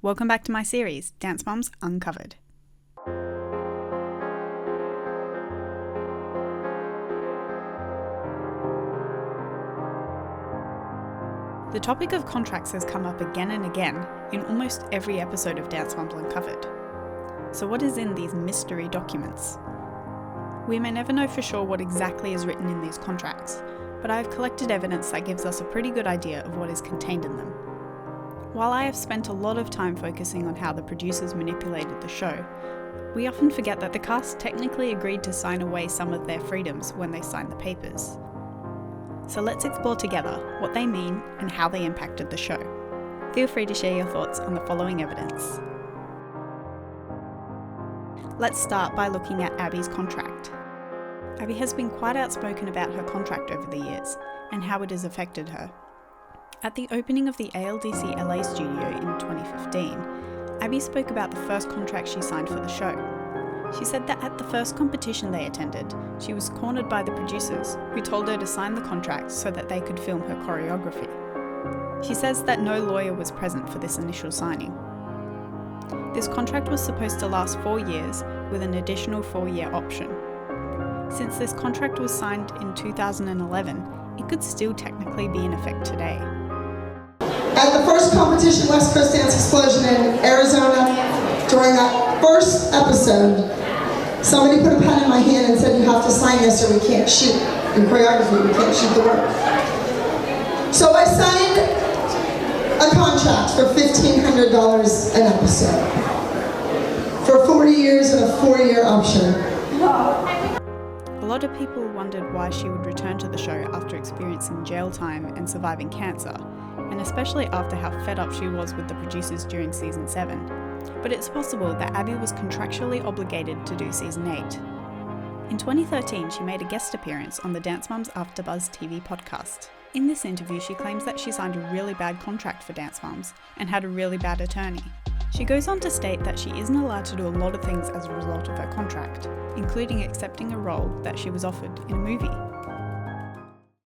Welcome back to my series, Dance Moms Uncovered. The topic of contracts has come up again and again in almost every episode of Dance Moms Uncovered. So what is in these mystery documents? We may never know for sure what exactly is written in these contracts, but I have collected evidence that gives us a pretty good idea of what is contained in them. While I have spent a lot of time focusing on how the producers manipulated the show, we often forget that the cast technically agreed to sign away some of their freedoms when they signed the papers. So let's explore together what they mean and how they impacted the show. Feel free to share your thoughts on the following evidence. Let's start by looking at Abby's contract. Abby has been quite outspoken about her contract over the years and how it has affected her. At the opening of the ALDC LA studio in 2015, Abby spoke about the first contract she signed for the show. She said that at the first competition they attended, she was cornered by the producers, who told her to sign the contract so that they could film her choreography. She says that no lawyer was present for this initial signing. This contract was supposed to last 4 years with an additional 4-year option. Since this contract was signed in 2011, it could still technically be in effect today. At the first competition, West Coast Dance Explosion in Arizona, during that first episode, somebody put a pen in my hand and said, "You have to sign this or we can't shoot in choreography, we can't shoot the work." So I signed a contract for $1,500 an episode for 40 years and a 4-year option. A lot of people wondered why she would return to the show after experiencing jail time and surviving cancer, and especially after how fed up she was with the producers during season 7. But it's possible that Abby was contractually obligated to do season 8. In 2013, she made a guest appearance on the Dance Moms AfterBuzz TV podcast. In this interview, she claims that she signed a really bad contract for Dance Moms and had a really bad attorney. She goes on to state that she isn't allowed to do a lot of things as a result of her contract, including accepting a role that she was offered in a movie.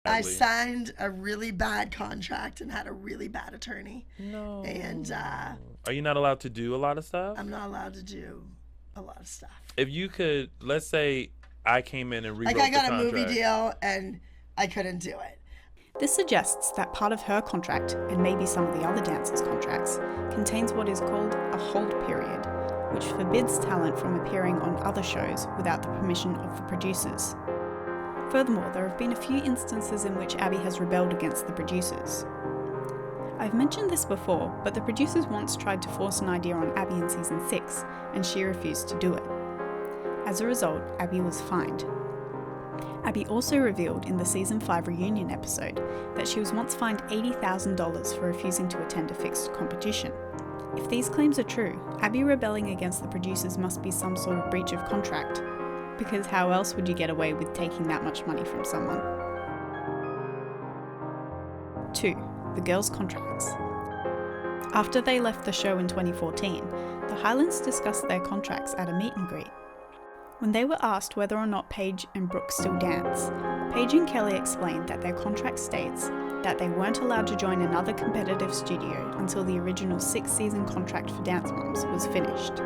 I signed a really bad contract and had a really bad attorney. No. And Are you not allowed to do a lot of stuff? I'm not allowed to do a lot of stuff. If you could, let's say I came in and rewrote Like I got the a contract. movie deal and I couldn't do it. This suggests that part of her contract, and maybe some of the other dancers' contracts, contains what is called a hold period, which forbids talent from appearing on other shows without the permission of the producers. Furthermore, there have been a few instances in which Abby has rebelled against the producers. I've mentioned this before, but the producers once tried to force an idea on Abby in season 6, and she refused to do it. As a result, Abby was fined. Abby also revealed in the season 5 reunion episode that she was once fined $80,000 for refusing to attend a fixed competition. If these claims are true, Abby rebelling against the producers must be some sort of breach of contract, because how else would you get away with taking that much money from someone? 2. The girls' contracts. After they left the show in 2014, the Highlands discussed their contracts at a meet and greet. When they were asked whether or not Paige and Brooke still dance, Paige and Kelly explained that their contract states that they weren't allowed to join another competitive studio until the original 6-season contract for Dance Moms was finished.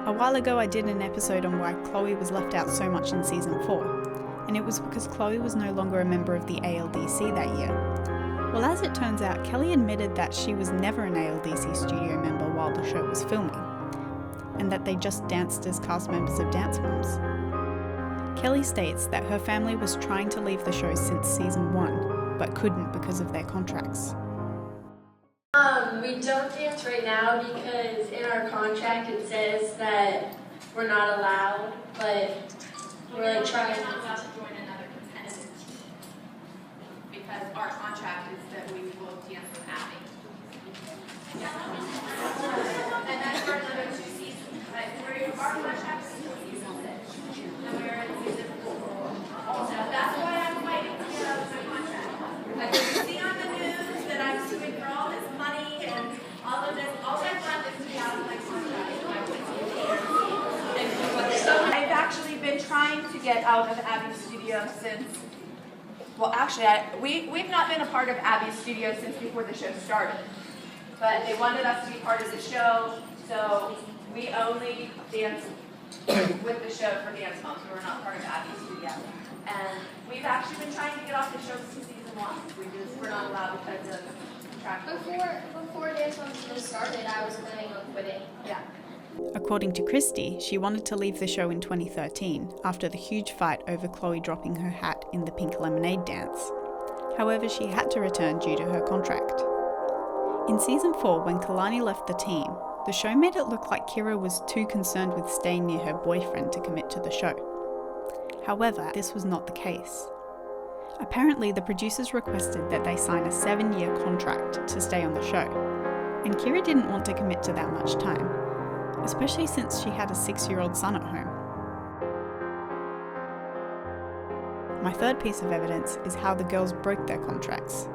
A while ago I did an episode on why Chloe was left out so much in season 4, and it was because Chloe was no longer a member of the ALDC that year. Well, as it turns out, Kelly admitted that she was never an ALDC studio member while the show was filming, and that they just danced as cast members of Dance Moms. Kelly states that her family was trying to leave the show since season 1, but couldn't because of their contracts. We don't dance right now because in our contract it says that we're not allowed, but we're like trying to join another competitive team because our contract is that we will dance with Abby. And that's for another 2 seasons. But our contract is still season 6, and we're in season 4. So that's why I'm fighting to get out of my contract. Like you see on the news that I'm suing for all this money and all of this. All I want is to be out of my contract. So I've actually been trying to get out of Abby's studio since. Well, actually, we've not been a part of Abby's studio since before the show started. but they wanted us to be part of the show, so we only danced with the show for Dance Moms. We were not part of Abby's studio. And we've actually been trying to get off the show since season 1. We're not allowed because of contractual. Before Dance Moms even started, I was planning on quitting. Yeah. According to Christy, she wanted to leave the show in 2013 after the huge fight over Chloe dropping her hat in the Pink Lemonade dance. However, she had to return due to her contract. In season 4, when Kalani left the team, the show made it look like Kira was too concerned with staying near her boyfriend to commit to the show. However, this was not the case. Apparently, the producers requested that they sign a 7-year contract to stay on the show, and Kira didn't want to commit to that much time, especially since she had a 6-year-old son at home. My third piece of evidence is how the girls broke their contracts.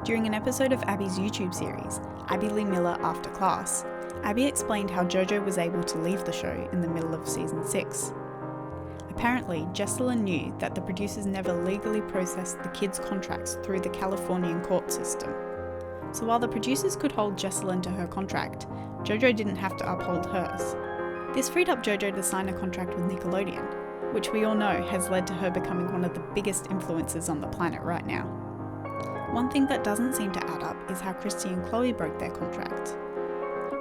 During an episode of Abby's YouTube series, Abby Lee Miller After Class, Abby explained how JoJo was able to leave the show in the middle of season 6. Apparently, Jessalyn knew that the producers never legally processed the kids' contracts through the Californian court system. So while the producers could hold Jessalyn to her contract, JoJo didn't have to uphold hers. This freed up JoJo to sign a contract with Nickelodeon, which we all know has led to her becoming one of the biggest influencers on the planet right now. One thing that doesn't seem to add up is how Christy and Chloe broke their contract.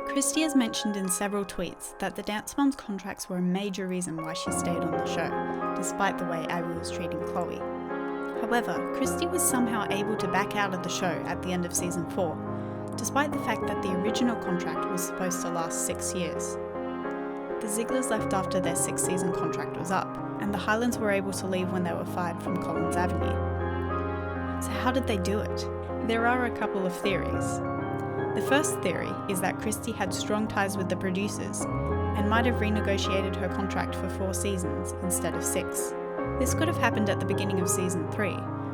Christy has mentioned in several tweets that the Dance Moms contracts were a major reason why she stayed on the show, despite the way Abby was treating Chloe. However, Christy was somehow able to back out of the show at the end of season 4, despite the fact that the original contract was supposed to last 6 years. The Zieglers left after their 6-season contract was up, and the Highlands were able to leave when they were fired from Collins Avenue. So how did they do it? There are a couple of theories. The first theory is that Christy had strong ties with the producers and might have renegotiated her contract for 4 seasons instead of 6. This could have happened at the beginning of season 3,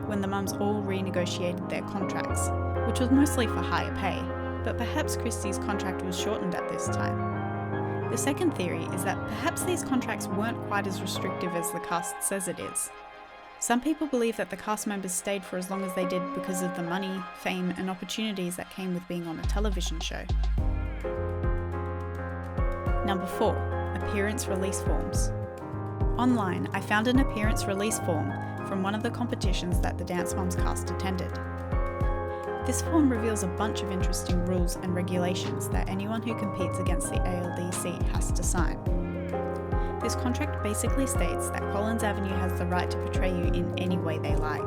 when the mums all renegotiated their contracts, which was mostly for higher pay, but perhaps Christy's contract was shortened at this time. The second theory is that perhaps these contracts weren't quite as restrictive as the cast says it is. Some people believe that the cast members stayed for as long as they did because of the money, fame, and opportunities that came with being on a television show. Number 4. Appearance release forms. Online, I found an appearance release form from one of the competitions that the Dance Moms cast attended. This form reveals a bunch of interesting rules and regulations that anyone who competes against the ALDC has to sign. This contract basically states that Collins Avenue has the right to portray you in any way they like.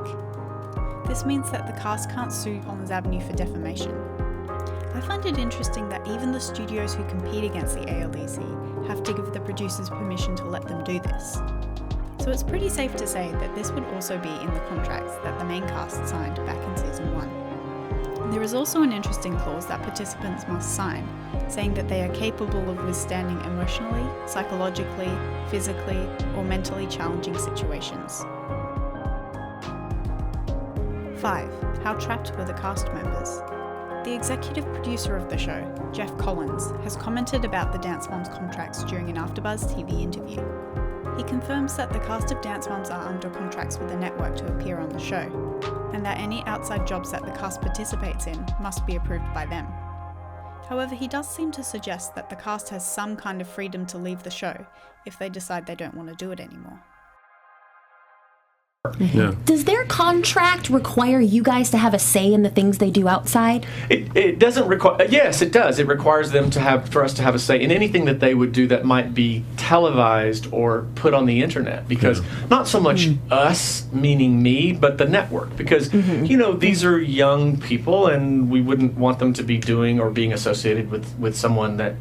This means that the cast can't sue Collins Avenue for defamation. I find it interesting that even the studios who compete against the ALDC have to give the producers permission to let them do this. So it's pretty safe to say that this would also be in the contracts that the main cast signed back in season 1. There is also an interesting clause that participants must sign, saying that they are capable of withstanding emotionally, psychologically, physically, or mentally challenging situations. 5. How trapped were the cast members? The executive producer of the show, Jeff Collins, has commented about the Dance Moms contracts during an AfterBuzz TV interview. He confirms that the cast of Dance Moms are under contracts with the network to appear on the show, and that any outside jobs that the cast participates in must be approved by them. However, he does seem to suggest that the cast has some kind of freedom to leave the show if they decide they don't want to do it anymore. Yeah. Does their contract require you guys to have a say in the things they do outside? It doesn't require. Yes, it does. It requires them for us to have a say in anything that they would do that might be televised or put on the internet. Because not so much us, meaning me, but the network. Because these are young people, and we wouldn't want them to be doing or being associated with someone that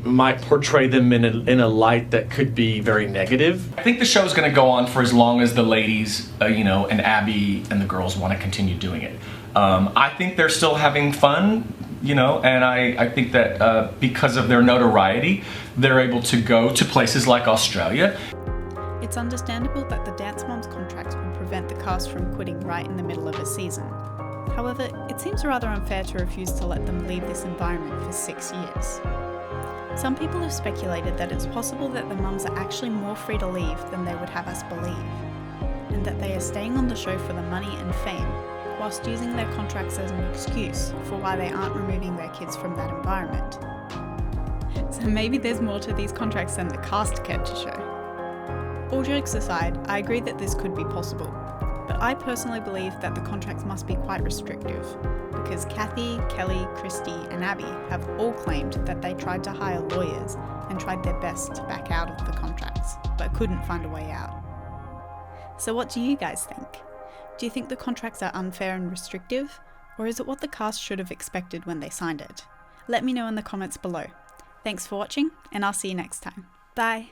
might portray them in a light that could be very negative. I think the show's going to go on for as long as the ladies, and Abby and the girls want to continue doing it. I think they're still having fun, and I think that because of their notoriety, they're able to go to places like Australia. It's understandable that the Dance Moms contracts would prevent the cast from quitting right in the middle of a season. However, it seems rather unfair to refuse to let them leave this environment for 6 years. Some people have speculated that it's possible that the mums are actually more free to leave than they would have us believe, and that they are staying on the show for the money and fame, whilst using their contracts as an excuse for why they aren't removing their kids from that environment. So maybe there's more to these contracts than the cast cared to show. All jokes aside, I agree that this could be possible, but I personally believe that the contracts must be quite restrictive, because Kathy, Kelly, Christy and Abby have all claimed that they tried to hire lawyers and tried their best to back out of the contracts, but couldn't find a way out. So what do you guys think? Do you think the contracts are unfair and restrictive, or is it what the cast should have expected when they signed it? Let me know in the comments below. Thanks for watching, and I'll see you next time. Bye!